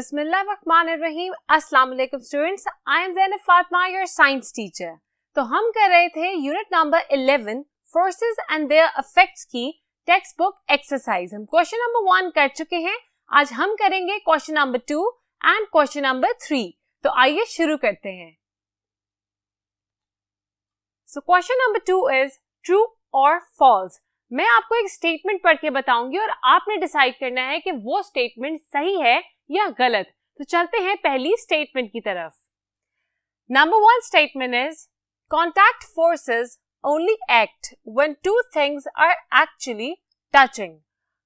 बिस्मिल्लाहिर्रहमानिर्रहीम। अस्सलाम वालेकुम students, I am Zainab Fatima, your science teacher. तो हम कर रहे थे unit number 11 forces and there effects की टेक्स्ट बुक एक्सरसाइज। हम क्वेश्चन नंबर 1 कर चुके हैं। आज हम करेंगे question number 2 and question number 3। तो आइए शुरू करते हैं। So question number 2 is true और फॉल्स। मैं आपको एक स्टेटमेंट पढ़ के बताऊंगी और आपने डिसाइड करना है कि वो स्टेटमेंट सही है या गलत। तो चलते हैं पहली स्टेटमेंट की तरफ। Number 1 statement is contact forces only act when two things are actually touching.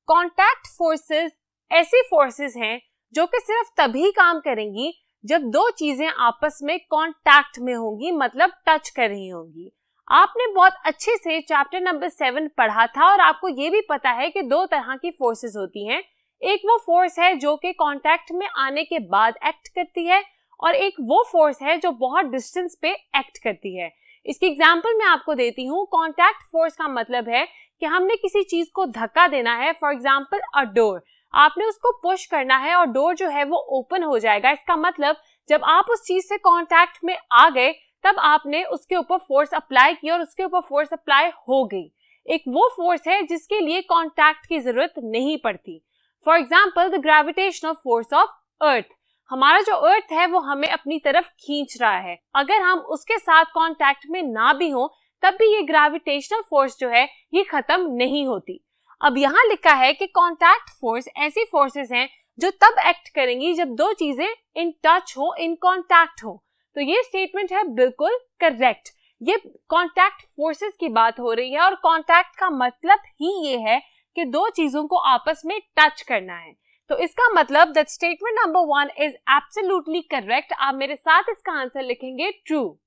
Contact forces ऐसी फोर्सेस हैं जो कि सिर्फ तभी काम करेंगी जब दो चीजें आपस में कॉन्टैक्ट में होंगी, मतलब टच कर रही होंगी। आपने बहुत अच्छे से चैप्टर नंबर 7 पढ़ा था और आपको ये भी पता है कि दो तरह की फोर्सेस होती हैं। एक वो फोर्स है जो कि कांटेक्ट में आने के बाद एक्ट करती है और एक वो फोर्स है जो बहुत डिस्टेंस पे एक्ट करती है। इसकी एग्जांपल मैं आपको देती हूँ। कांटेक्ट फोर्स का मतलब है कि हमने किसी चीज को धक्का देना है। फॉर एग्जांपल अ डोर, आपने उसको पुश करना है और डोर जो है वो ओपन हो जाएगा। इसका मतलब जब आप उस चीज से कांटेक्ट में आ गए तब आपने उसके ऊपर फोर्स अप्लाई की और उसके ऊपर फोर्स अप्लाई हो गई। एक वो फोर्स है जिसके लिए कांटेक्ट की जरूरत नहीं पड़ती। For example the gravitational force of earth. हमारा जो अर्थ है वो हमें अपनी तरफ खींच रहा है। अगर हम उसके साथ कांटेक्ट में ना भी हो तब भी ये ग्रेविटेशनल फोर्स जो है ये खत्म नहीं होती। अब यहाँ लिखा है कि कांटेक्ट फोर्स ऐसी फोर्सेस हैं जो तब एक्ट करेंगी जब दो चीजें इन टच हो, इन कांटेक्ट हो। तो ये स्टेटमेंट है बिल्कुल करेक्ट। ये कांटेक्ट फोर्सेस की बात हो रही है और कांटेक्ट का मतलब ही ये है कि दो चीजों को आपस में टच करना है। तो इसका मतलब that statement number 1 is absolutely correct. आप मेरे साथ इसका आंसर लिखेंगे true.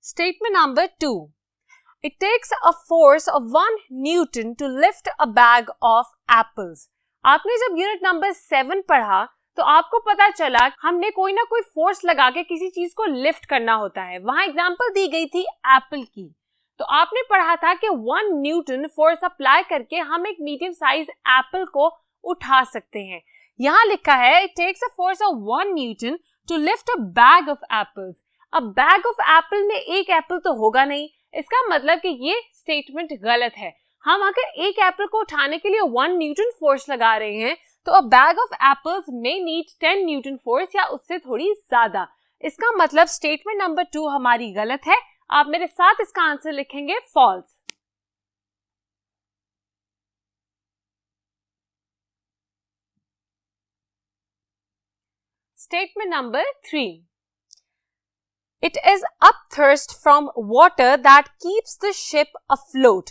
Statement number 2, it takes a force of 1 newton to lift a bag of apples. आपने जब यूनिट नंबर 7 पढ़ा तो आपको पता चला हमने कोई ना कोई फोर्स लगा के किसी चीज को लिफ्ट करना होता है। वहां एग्जांपल दी गई थी एप्पल की। तो आपने पढ़ा था कि 1 न्यूटन फोर्स अप्लाई करके हम एक मीडियम साइज एप्पल को उठा सकते हैं। यहाँ लिखा है it takes a force of 1 newton to lift a bag of apples. अब बैग ऑफ एप्पल में एक एप्पल तो होगा नहीं। इसका मतलब कि ये स्टेटमेंट गलत है। हम अगर एक एप्पल को उठाने के लिए 1 न्यूटन फोर्स लगा रहे हैं तो अ बैग ऑफ एप्पल्स में नीड 10 न्यूटन फोर्स या उससे थोड़ी ज्यादा। इसका मतलब स्टेटमेंट नंबर 2 हमारी गलत है। आप मेरे साथ इसका आंसर लिखेंगे false. Statement number 3, it is upthrust from water that keeps the ship afloat.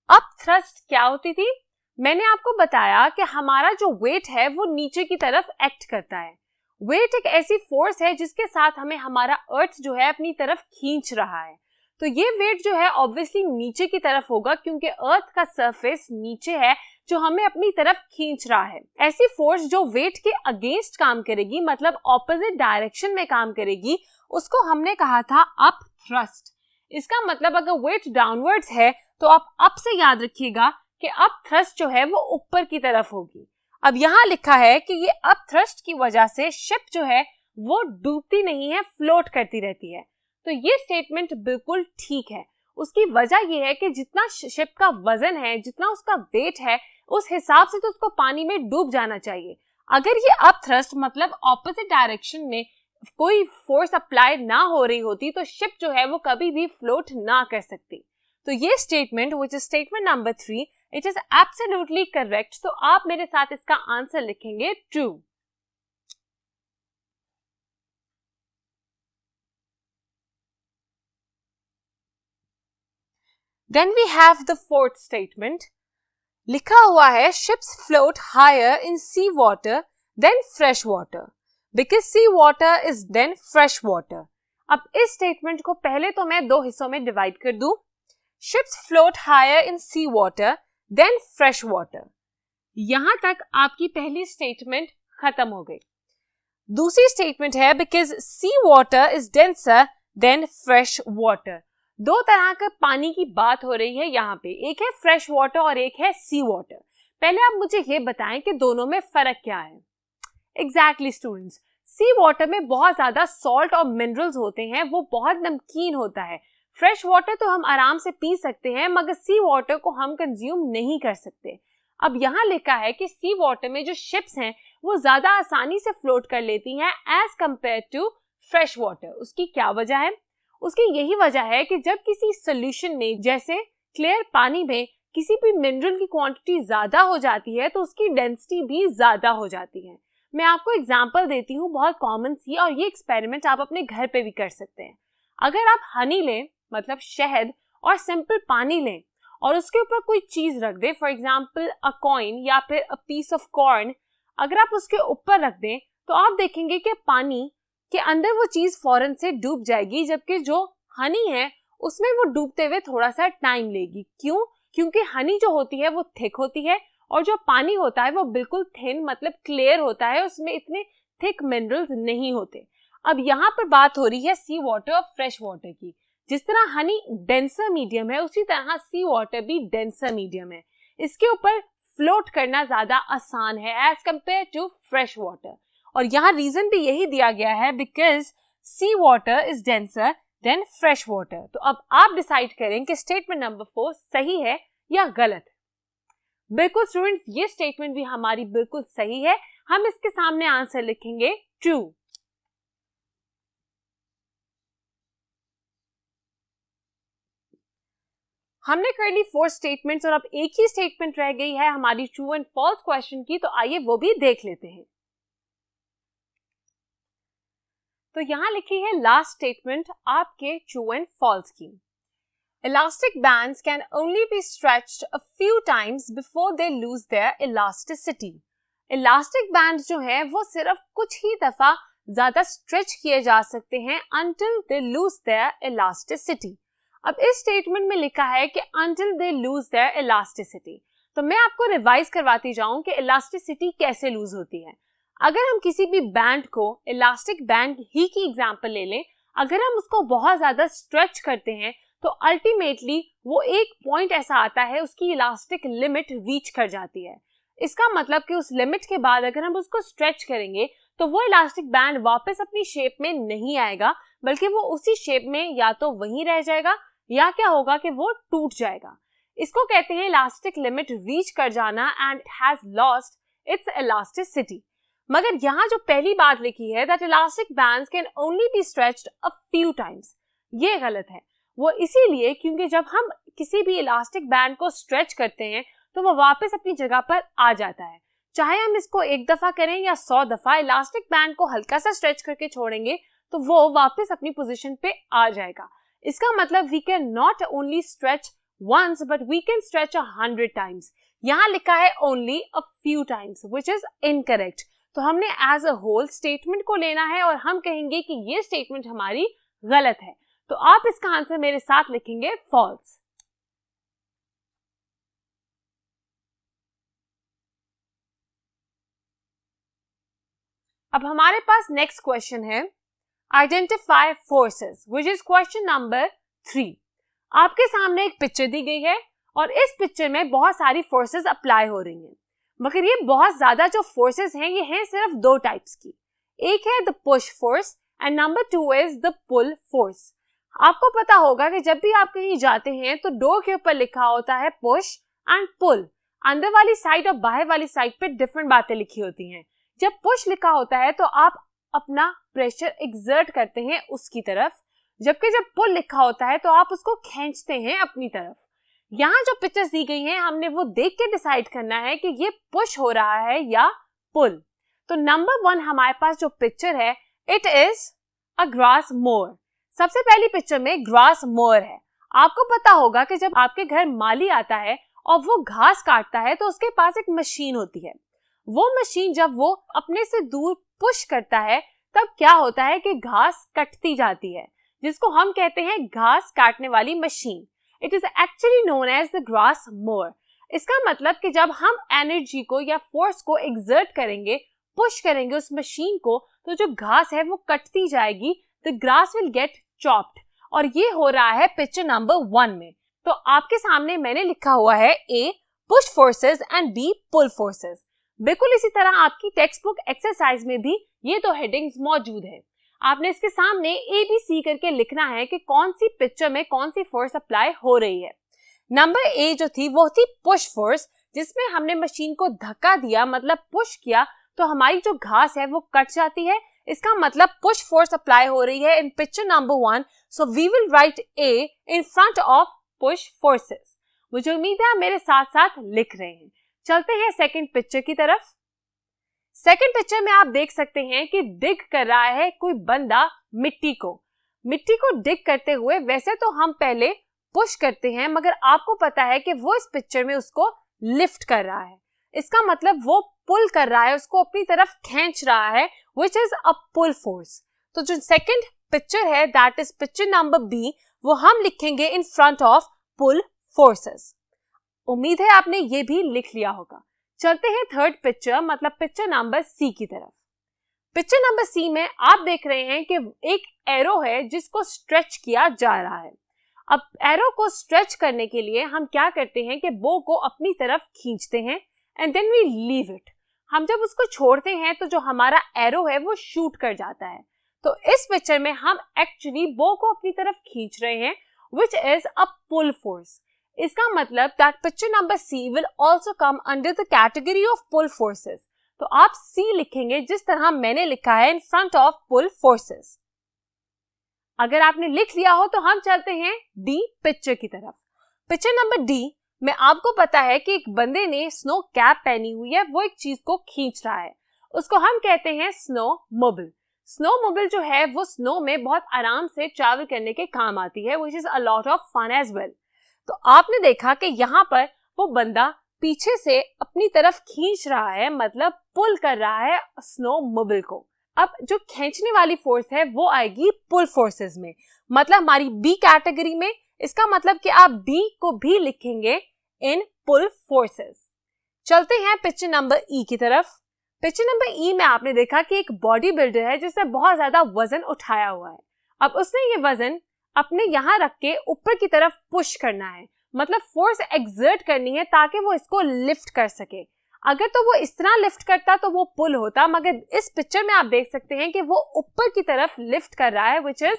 Upthrust क्या होती थी? मैंने आपको बताया कि हमारा जो वेट है वो नीचे की तरफ एक्ट करता है। वेट एक ऐसी फोर्स है जिसके साथ हमें हमारा अर्थ जो है अपनी तरफ खींच रहा है। तो ये वेट जो है ऑब्वियसली नीचे की तरफ होगा क्योंकि अर्थ का सरफेस नीचे है जो हमें अपनी तरफ खींच रहा है। ऐसी फोर्स जो वेट के अगेंस्ट काम करेगी, मतलब ऑपोजिट डायरेक्शन में काम करेगी, उसको हमने कहा था अप थ्रस्ट। इसका मतलब अगर वेट डाउनवर्ड्स है तो आप अप से याद रखिएगा कि अप थ्रस्ट जो है वो ऊपर की तरफ होगी। अब यहाँ लिखा है कि ये अप थ्रस्ट की वजह से शिप जो है वो डूबती नहीं है, फ्लोट करती रहती है। तो ये स्टेटमेंट बिल्कुल ठीक है। उसकी वजह ये है कि जितना शिप का वजन है, जितना उसका वेट है, उस हिसाब से तो उसको पानी में डूब जाना चाहिए। अगर ये अप थ्रस्ट मतलब ऑपोजिट डायरेक्शन में कोई फोर्स अप्लाई ना हो रही होती तो शिप जो है वो कभी भी फ्लोट ना कर सकती। तो ये statement which is statement number 3, it is absolutely correct. तो आप मेरे साथ इसका आंसर लिखेंगे true. Then we have the fourth statement. लिखा हुआ है ships float higher in sea water than fresh water because sea water is then fresh water. अब इस स्टेटमेंट को पहले तो मैं दो हिस्सों में डिवाइड कर दूं। Ships float higher in sea water than fresh water. यहां तक आपकी पहली स्टेटमेंट खत्म हो गई। दूसरी स्टेटमेंट है because sea water is denser than fresh water. दो तरह का पानी की बात हो रही है यहाँ पे, एक है फ्रेश वाटर और एक है सी वाटर। पहले आप मुझे ये बताएं कि दोनों में फर्क क्या है। एग्जैक्टली स्टूडेंट्स, सी वाटर में बहुत ज्यादा सॉल्ट और मिनरल्स होते हैं, वो बहुत नमकीन होता है। फ्रेश वाटर तो हम आराम से पी सकते हैं, मगर सी वाटर को हम कंज्यूम नहीं कर सकते। अब यहाँ लिखा है कि सी वाटर में जो शिप्स हैं वो ज्यादा आसानी से फ्लोट कर लेती हैं as compare to fresh water. उसकी क्या वजह है? उसकी यही वजह है कि जब किसी सोल्यूशन में, जैसे क्लियर पानी में, किसी भी मिनरल की क्वांटिटी ज्यादा हो जाती है तो उसकी डेंसिटी भी ज्यादा हो जाती है। मैं आपको एग्जांपल देती हूँ बहुत कॉमन सी, और ये एक्सपेरिमेंट आप अपने घर पे भी कर सकते हैं। अगर आप हनी लें, मतलब शहद, और सिंपल पानी लें और उसके ऊपर कोई चीज रख दें, फॉर एग्जाम्पल अ कॉइन या फिर अ पीस ऑफ कॉर्न, अगर आप उसके ऊपर रख दें तो आप देखेंगे कि पानी के अंदर वो चीज फौरन से डूब जाएगी, जबकि जो हनी है उसमें वो डूबते हुए थोड़ा सा टाइम लेगी। क्यों? क्योंकि हनी जो होती है वो थिक होती है और जो पानी होता है वो बिल्कुल थिन, मतलब क्लियर होता है, उसमें इतने थिक मिनरल्स नहीं होते। अब यहाँ पर बात हो रही है सी वाटर और फ्रेश वाटर की। जिस तरह हनी डेंसर मीडियम है, उसी तरह सी वाटर भी डेंसर मीडियम है। इसके ऊपर फ्लोट करना ज्यादा आसान है as compare to fresh water, और यहाँ रीजन भी यही दिया गया है, because sea water is denser than fresh water. तो अब आप डिसाइड करें कि स्टेटमेंट नंबर 4 सही है या गलत। बिल्कुल स्टूडेंट्स, ये स्टेटमेंट भी हमारी बिल्कुल सही है। हम इसके सामने आंसर लिखेंगे ट्रू। हमने कर ली 4 स्टेटमेंट्स और अब एक ही स्टेटमेंट रह गई है हमारी ट्रू एंड फॉल्स क्वेश्चन की, तो आइए वो भी देख लेते हैं। तो यहां लिखी है लास्ट स्टेटमेंट आपके ट्रू एंड फॉल्स की। Elastic bands can only be stretched a few times before they lose their elasticity. Elastic bands जो हैं वो सिर्फ कुछ ही दफा ज्यादा स्ट्रेच किए जा सकते हैं until they lose their elasticity. अब इस स्टेटमेंट में लिखा है कि until they lose their elasticity. तो मैं आपको रिवाइज करवाती जाऊं कि इलास्टिसिटी कैसे लूज होती है। अगर हम किसी भी बैंड को, इलास्टिक बैंड ही की एग्जांपल ले लें, अगर हम उसको बहुत ज्यादा स्ट्रेच करते हैं तो अल्टीमेटली वो एक पॉइंट ऐसा आता है, उसकी इलास्टिक लिमिट रीच कर जाती है। इसका मतलब कि उस लिमिट के बाद अगर हम उसको स्ट्रेच करेंगे तो वो इलास्टिक बैंड वापस अपनी शेप में नहीं आएगा, बल्कि वो उसी शेप में या तो वहीं रह जाएगा या क्या होगा कि वो टूट जाएगा। इसको कहते हैं इलास्टिक लिमिट रीच कर जाना and has lost its elasticity. मगर यहाँ जो पहली बात लिखी है that elastic bands can only be stretched a few times, ये गलत है। वो इसीलिए क्योंकि जब हम किसी भी इलास्टिक बैंड को स्ट्रेच करते हैं तो वो वापस अपनी जगह पर आ जाता है। चाहे हम इसको एक दफा करें या 100 दफा, इलास्टिक बैंड को हल्का सा स्ट्रेच करके छोड़ेंगे तो वो वापस अपनी पोजीशन पे आ जाएगा। इसका मतलब we can not only stretch once but we can stretch 100 times. यहाँ लिखा है only a few times, which is incorrect. तो हमने एज अ होल स्टेटमेंट को लेना है और हम कहेंगे कि ये स्टेटमेंट हमारी गलत है। तो आप इसका आंसर मेरे साथ लिखेंगे फॉल्स। अब हमारे पास नेक्स्ट क्वेश्चन है identify forces, which is question number 3। आपके सामने एक पिक्चर दी गई है और इस पिक्चर में बहुत सारी फोर्सेस अप्लाई हो रही हैं, मगर ये बहुत ज्यादा जो फोर्सेस हैं ये हैं सिर्फ 2 टाइप्स की। एक है the push force and number 2 is the pull force. आपको पता होगा कि जब भी आप कहीं जाते हैं तो डोर के ऊपर लिखा होता है पुश एंड पुल। अंदर वाली साइड और बाहर वाली साइड पे डिफरेंट बातें लिखी होती हैं। जब पुश लिखा होता है तो आप अपना प्रेशर एक्सर्ट करते हैं उसकी तरफ, जबकि जब पुल लिखा होता है तो आप उसको खींचते हैं अपनी तरफ। यहाँ जो पिक्चर्स दी गई हैं हमने वो देख के डिसाइड करना है कि ये पुश हो रहा है या पुल। तो नंबर 1 हमारे पास जो पिक्चर है इट इज अ ग्रास मोर। सबसे पहली पिक्चर में ग्रास मोर है। आपको पता होगा कि जब आपके घर माली आता है और वो घास काटता है तो उसके पास एक मशीन होती है। वो मशीन जब वो अपने से दूर पुश करता है तब क्या होता है कि घास कटती जाती है, जिसको हम कहते हैं घास काटने वाली machine. It is actually known as the grass mower. इसका मतलब कि जब हम एनर्जी को या फोर्स को एक्सर्ट करेंगे, पुश करेंगे उस मशीन को, तो जो घास है वो कटती जाएगी, the grass will get chopped. और ये हो रहा है पिक्चर नंबर 1 में। तो आपके सामने मैंने लिखा हुआ है A push forces and B pull forces. बिल्कुल इसी तरह आपकी टेक्स्ट बुक एक्सरसाइज में भी ये दो हेडिंग्स मौजूद है। आपने इसके सामने ABC करके लिखना है कि कौन सी पिक्चर में कौन सी फोर्स अप्लाई हो रही है। नंबर A जो थी वो थी पुश फोर्स, जिसमें हमने मशीन को धक्का दिया, मतलब पुश किया, तो हमारी जो घास है वो कट जाती है। इसका मतलब पुश फोर्स अप्लाई हो रही है in picture number 1। So we will write A in front of push forces. मुझे उम्मीद है आप मेरे साथ साथ लिख रहे हैं। चलते हैं सेकंड पिक्चर की तरफ। सेकंड पिक्चर में आप देख सकते हैं कि डिग कर रहा है कोई बंदा मिट्टी को डिग करते हुए। वैसे तो हम पहले पुश करते हैं, मगर आपको पता है कि वो इस पिक्चर में उसको लिफ्ट कर रहा है। इसका मतलब वो पुल कर रहा है, उसको अपनी तरफ खींच रहा है, which is a pull force। तो जो सेकंड पिक्चर है that is picture number B, वो हम लिखेंगे in front of pull forces. उम्मीद है आपने ये भी लिख लिया होगा। चलते हैं थर्ड पिक्चर, मतलब पिक्चर नंबर C की तरफ। पिक्चर नंबर C में आप देख रहे हैं कि एक एरो है जिसको स्ट्रेच किया जा रहा है। अब एरो को स्ट्रेच करने के लिए हम क्या करते हैं कि बो को अपनी तरफ खींचते हैं and then we leave it. हम जब उसको छोड़ते हैं तो जो हमारा एरो है वो शूट कर जाता है। तो इस पिक्चर में हम एक्चुअली बो को अपनी तरफ खींच रहे हैं, which is a pull force। इसका मतलब that picture number C will also come under the category of pull forces। तो आप C लिखेंगे जिस तरह मैंने लिखा है, in front of pull forces। अगर आपने लिख लिया हो तो हम चलते हैं D पिक्चर की तरफ। पिक्चर नंबर D में आपको पता है कि एक बंदे ने स्नो कैप पहनी हुई है, वो एक चीज को खींच रहा है। उसको हम कहते हैं स्नो मोबिल। स्नो मोबिल जो है वो स्नो में बहुत आराम से ट्रैवल करने के काम आती है, which is a lot of fun as well। तो आपने देखा कि यहाँ पर वो बंदा पीछे से अपनी तरफ खींच रहा है, मतलब पुल कर रहा है स्नो मोबिल को। अब जो खींचने वाली फोर्स है वो आएगी पुल फोर्सेस में, मतलब हमारी B कैटेगरी में। इसका मतलब कि आप D को भी लिखेंगे इन पुल फोर्सेस। चलते हैं पिक्चर नंबर E की तरफ। पिक्चर नंबर E में आपने देखा कि एक बॉडी बिल्डर है जिसने बहुत ज्यादा वजन उठाया हुआ है। अब उसने ये वजन अपने यहाँ रख के ऊपर की तरफ पुश करना है, मतलब फोर्स एक्सर्ट करनी है ताकि वो इसको लिफ्ट कर सके। अगर तो वो इस तरह लिफ्ट करता तो वो पुल होता, मगर इस पिक्चर में आप देख सकते हैं कि वो ऊपर की तरफ लिफ्ट कर रहा है, which is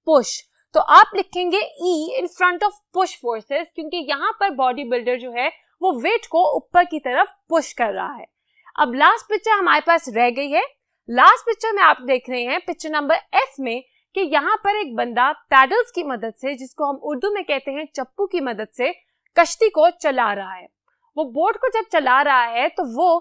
पुश। तो आप लिखेंगे E in front of push forces, क्योंकि यहाँ पर बॉडी बिल्डर जो है वो वेट को ऊपर की तरफ पुश कर रहा है। अब लास्ट पिक्चर हमारे पास रह गई है। लास्ट पिक्चर में आप देख रहे हैं पिक्चर नंबर F में कि यहाँ पर एक बंदा पैडल्स की मदद से, जिसको हम उर्दू में कहते हैं चप्पू की मदद से, कश्ती को चला रहा है। वो बोट को जब चला रहा है तो वो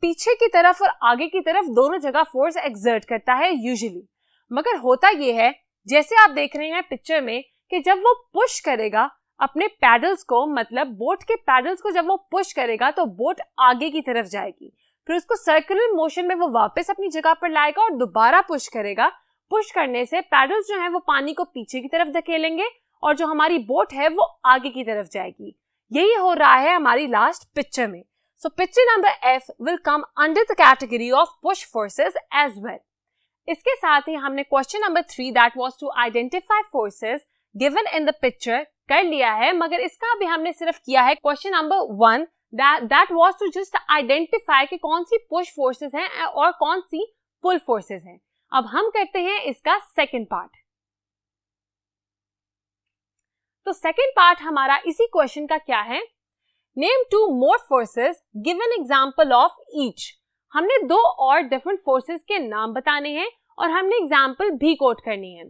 पीछे की तरफ और आगे की तरफ दोनों जगह फोर्स एक्सर्ट करता है यूजुअली। मगर होता ये है, जैसे आप देख रहे हैं पिक्चर में, कि जब वो पुश करेगा अपने पैडल्स को, मतलब बोट के पैडल्स को जब वो पुश करेगा तो बोट आगे की तरफ जाएगी, फिर उसको सर्कुलर मोशन में वो वापस अपनी जगह पर लाएगा और दोबारा पुश करेगा। पुश करने से पैडल्स जो है वो पानी को पीछे की तरफ धकेलेंगे और जो हमारी बोट है वो आगे की तरफ जाएगी। यही हो रहा है हमारी लास्ट पिक्चर में। So picture number F will come under the category of push forces as well. इसके साथ ही हमने question number 3 that was to identify forces given in the picture कर लिया है, मगर इसका भी हमने सिर्फ किया है question number 1 that was to just identify कि कौन सी पुश फोर्सेस हैं और कौन सी पुल फोर्सेस हैं। अब हम करते हैं इसका सेकंड पार्ट। तो सेकंड पार्ट हमारा इसी क्वेश्चन का क्या है, name 2 more forces, give an example of each. हमने 2 और डिफरेंट फोर्सेस के नाम बताने हैं और हमने एग्जांपल भी कोट करनी है।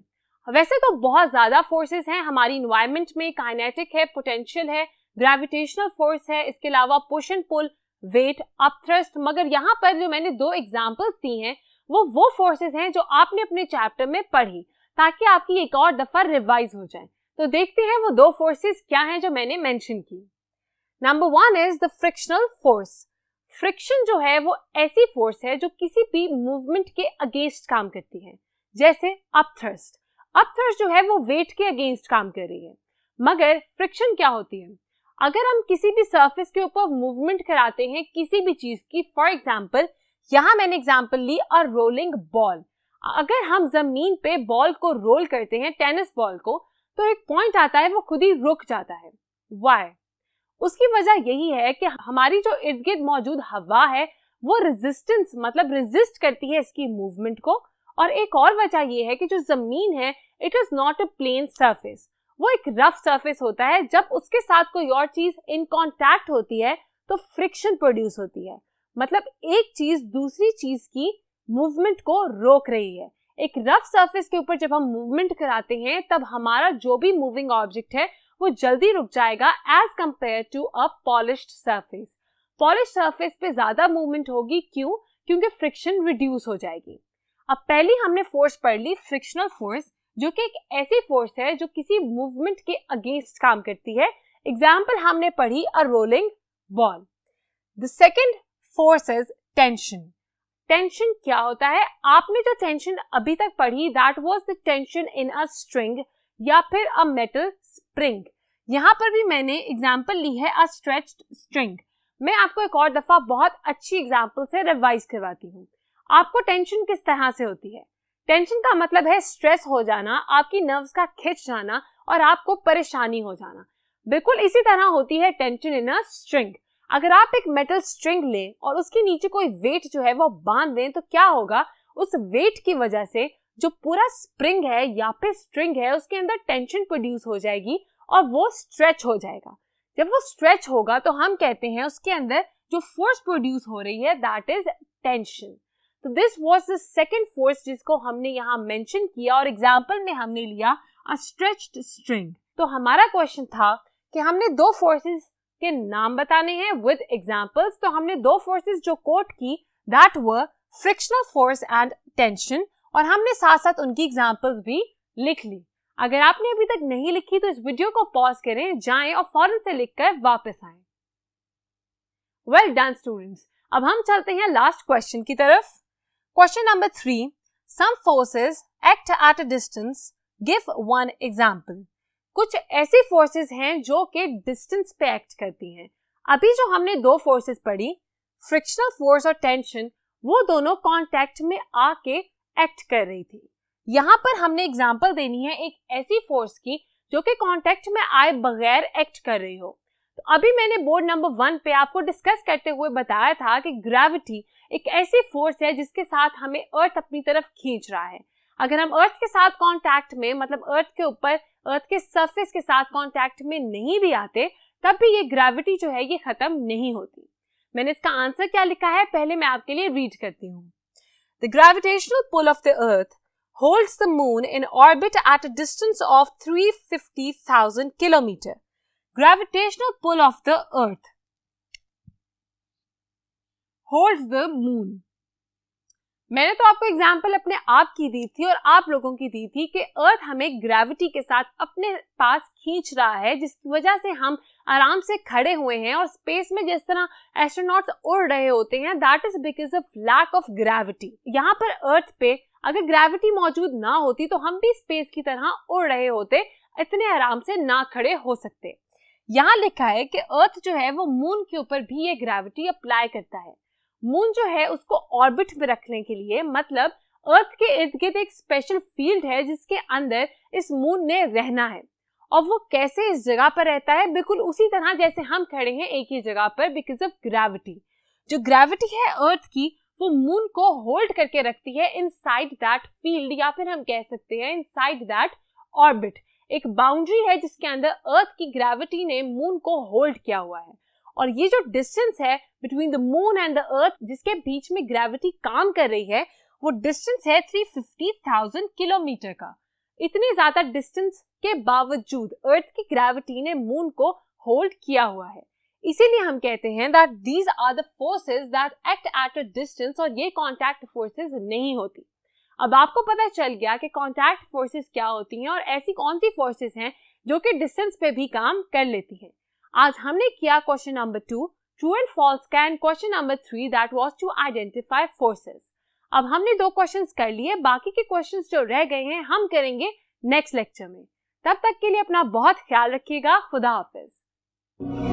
वैसे तो बहुत ज्यादा फोर्सेस हैं हमारी इन्वायरमेंट में, काइनेटिक है, पोटेंशियल है, ग्रेविटेशनल फोर्स है, इसके अलावा push and pull, weight, upthrust. मगर यहाँ पर जो मैंने 2 एग्जांपल्स दी हैं वो फोर्सेस हैं जो आपने अपने चैप्टर में पढ़ी, ताकि आपकी एक और दफा रिवाइज हो जाए। तो देखते हैं वो 2 फोर्सेस क्या हैं जो मैंने मेंशन की। Number 1 is the frictional force. Friction जो है वो ऐसी फोर्स है जो किसी भी मूवमेंट के अगेंस्ट काम करती है, जैसे अपथ्रस्ट। अपथ्रस्ट जो है वो वेट के अगेंस्ट काम कर रही है। मगर फ्रिक्शन क्या होती है, अगर हम किसी भी सरफेस के ऊपर मूवमेंट कराते हैं किसी भी चीज की, फॉर एग्जाम्पल यहाँ मैंने एग्जाम्पल ली और रोलिंग बॉल। अगर हम जमीन पे बॉल को रोल करते हैं, टेनिस बॉल को, तो एक पॉइंट आता है वो खुद ही रुक जाता है। Why? उसकी वजह यही है कि हमारी जो इर्द गिर्द मौजूद हवा है वो रेजिस्टेंस मतलब रेजिस्ट करती है इसकी मूवमेंट को। और एक और वजह ये है कि जो जमीन है it is not a plane surface, वो एक रफ सरफेस होता है। जब उसके साथ कोई और चीज इन कांटेक्ट होती है तो फ्रिक्शन प्रोड्यूस होती है, मतलब एक चीज दूसरी चीज की मूवमेंट को रोक रही है। एक रफ सरफेस के ऊपर जब हम मूवमेंट कराते हैं तब हमारा जो भी मूविंग ऑब्जेक्ट है वो जल्दी रुक जाएगा as compare to a polished surface. Polished surface पे ज्यादा मूवमेंट होगी, क्यों? क्योंकि फ्रिक्शन रिड्यूस हो जाएगी। अब पहली हमने फोर्स पढ़ ली फ्रिक्शनल फोर्स, जो कि एक ऐसी फोर्स है जो किसी मूवमेंट के अगेंस्ट काम करती है। एग्जाम्पल हमने पढ़ी a rolling ball. The second force is tension. Tension क्या होता है? आपने जो टेंशन अभी तक पढ़ी that was the tension in a string या फिर अ मेटल स्प्रिंग। यहां पर भी मैंने एग्जांपल ली है अ स्ट्रेच्ड स्ट्रिंग। मैं आपको एक और दफा बहुत अच्छी एग्जांपल से रिवाइज करवाती हूँ। आपको टेंशन किस तरह से होती है? टेंशन का मतलब है स्ट्रेस हो जाना, आपकी नर्व्स का खिंच जाना और आपको परेशानी हो जाना। बिल्कुल इसी तरह होती है टेंशन इन अ स्ट्रिंग। अगर आप एक मेटल स्ट्रिंग लें और उसके नीचे कोई वेट जो है वो बांध दें तो क्या होगा? उस वेट की वजह से जो पूरा स्प्रिंग है या फिर स्ट्रिंग है उसके अंदर टेंशन प्रोड्यूस हो जाएगी और वो स्ट्रेच हो जाएगा। जब वो स्ट्रेच होगा तो हम कहते हैं उसके अंदर जो फोर्स प्रोड्यूस हो रही है दैट इज टेंशन। तो this was the second force जिसको हमने यहाँ मेंशन किया और एग्जांपल में हमने लिया अ स्ट्रेच्ड स्ट्रिंग। तो हमारा क्वेश्चन था कि हमने दो फोर्सेस के नाम बताने हैं विद एग्जांपल्स। तो हमने दो फोर्सेस जो कोट की that were frictional force and tension, और हमने साथ साथ उनकी एग्जांपल्स भी लिख ली। अगर आपने अभी तक नहीं लिखी तो इस वीडियो को पॉज करें, जाएं और फौरन से लिखकर वापस आएं। वेल डन स्टूडेंट्स, अब हम चलते हैं लास्ट क्वेश्चन की तरफ। Question number 3, some forces act at a distance, give one example. कुछ ऐसी फोर्सेस हैं जो कि डिस्टेंस पे एक्ट करती हैं। अभी जो हमने दो फोर्सेस पढ़ी, फ्रिक्शनल फोर्स और टेंशन, वो दोनों कांटेक्ट में आके एक्ट कर रही थी। यहाँ पर हमने एग्जांपल देनी है एक ऐसी फोर्स की जो कि कांटेक्ट में आए बगैर एक्ट कर रही हो। तो अभी मैंने बोर्ड नंबर 1 पे आपको डिस्कस करते हुए बताया था कि ग्रेविटी एक ऐसी फोर्स है जिसके साथ हमें अर्थ अपनी तरफ खींच रहा है। अगर हम अर्थ के साथ कांटेक्ट में, मतलब अर्थ के ऊपर, अर्थ के सरफेस के साथ कांटेक्ट में नहीं भी आते तब भी ये ग्रेविटी जो है ये खत्म नहीं होती। मैंने इसका आंसर क्या लिखा है पहले मैं आपके लिए रीड करती हूँ। The gravitational pull of the earth holds the moon in orbit at a distance of 350,000 kilometers. Gravitational pull of the earth holds the moon. मैंने तो आपको एग्जाम्पल अपने आप की दी थी और आप लोगों की दी थी कि अर्थ हमें ग्रेविटी के साथ अपने पास खींच रहा है, जिसकी वजह से हम आराम से खड़े हुए हैं और स्पेस में जिस तरह एस्ट्रोनॉट्स उड़ रहे होते हैं that is because of lack of gravity. यहाँ पर अर्थ पे अगर ग्रेविटी मौजूद ना होती तो हम भी स्पेस की तरह उड़ रहे होते, इतने आराम से ना खड़े हो सकते। यहाँ लिखा है कि अर्थ जो है वो मून के ऊपर भी ये ग्रेविटी अप्लाई करता है। मून जो है उसको ऑर्बिट में रखने के लिए, मतलब अर्थ के इर्द गिर्द एक स्पेशल फील्ड है जिसके अंदर इस मून ने रहना है। और वो कैसे इस जगह पर रहता है? बिल्कुल उसी तरह जैसे हम खड़े हैं एक ही जगह पर बिकॉज ऑफ ग्रेविटी। जो ग्रेविटी है अर्थ की वो मून को होल्ड करके रखती है इनसाइड दैट फील्ड, या फिर हम कह सकते हैं इनसाइड दैट ऑर्बिट। एक बाउंड्री है जिसके अंदर अर्थ की ग्रेविटी ने मून को होल्ड किया हुआ है। और ये जो डिस्टेंस है between the moon and the earth जिसके बीच में ग्रेविटी काम कर रही है वो डिस्टेंस है 350,000 किलोमीटर का। इतने ज्यादा डिस्टेंस के बावजूद अर्थ की ग्रेविटी ने मून को होल्ड किया हुआ है। इसीलिए हम कहते हैं that these are the forces that act at a distance, और ये कॉन्टैक्ट फोर्सेस नहीं होती। अब आपको पता चल गया कि कॉन्टैक्ट फोर्सेस क्या होती हैं और ऐसी कौन सी फोर्सेस हैं जो कि डिस्टेंस पे भी काम कर लेती हैं। आज हमने किया question number 2 true and false का, and question number 3 that was to identify forces. अब हमने 2 क्वेश्चंस कर लिए, बाकी के क्वेश्चंस जो रह गए हैं हम करेंगे नेक्स्ट लेक्चर में। तब तक के लिए अपना बहुत ख्याल रखिएगा। खुदा हाफिज।